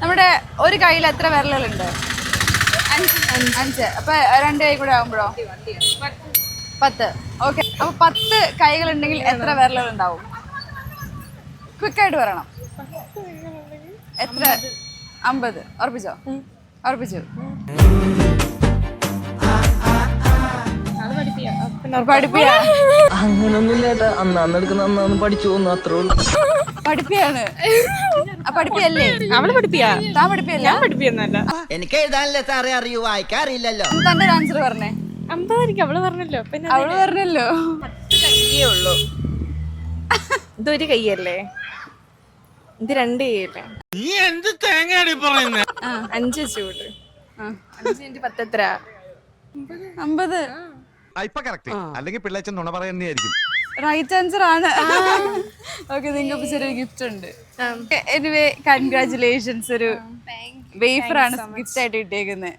നമ്മുടെ ഒരു കയ്യിൽ എത്ര വിരലുകളുണ്ട്? 5. അപ്പൊ 2 കൈ കൂടെ ആകുമ്പോഴോ? 10. ഓക്കെ. അപ്പൊ 10 കൈകൾ ഉണ്ടെങ്കിൽ എത്ര വിരലുകൾ ഉണ്ടാവും? ക്വിക്കായിട്ട് പറയണം. എത്ര? 50. ഉറപ്പിച്ചോ? ഉറപ്പിച്ചു. പഠിപ്പിയാ? അങ്ങനൊന്നുമില്ല. അന്നെടുക്കുന്ന പഠിച്ചു പോന്നു, അത്രേ ഉള്ളൂ. പഠിപ്പിയാണ്. പഠിപ്പിയല്ലേ? അവള് പഠിപ്പിയാ? താൻ പഠിപ്പിയല്ല? ഞാൻ പഠിപ്പിയൊന്നല്ല. എനിക്ക് എഴുതാനല്ലേ സാറേ അറിയൂ, വായിക്കാറില്ലല്ലോ. തന്റെ ആൻസർ പറഞ്ഞേ. 50 അവള് പറഞ്ഞല്ലോ. പിന്നെ അവള് പറഞ്ഞല്ലോ 10 കയ്യേ ഉള്ളൂ. ഇതൊരു കയ്യല്ലേ? ഇത് 2 കയ്യല്ലേ? നീ എന്ത് തേങ്ങയാടി പറയുന്നേ? 5 ചൂട്. 5 × 10 എത്ര? 50. ഇപ്പൊ കറക്റ്റ്. അല്ലെങ്കിൽ പിള്ളേച്ചൻ നുണ പറയുന്നതായിരിക്കും. റൈറ്റ് ആൻസർ ആണ്. ഓക്കെ, നിങ്ങൾക്ക് ചെറിയൊരു ഗിഫ്റ്റ് ഉണ്ട്. Anyway congratulations. ഒരു വേഫർ ആണ് ഗിഫ്റ്റ് ആയിട്ട് കിട്ടിയേക്കുന്നത്.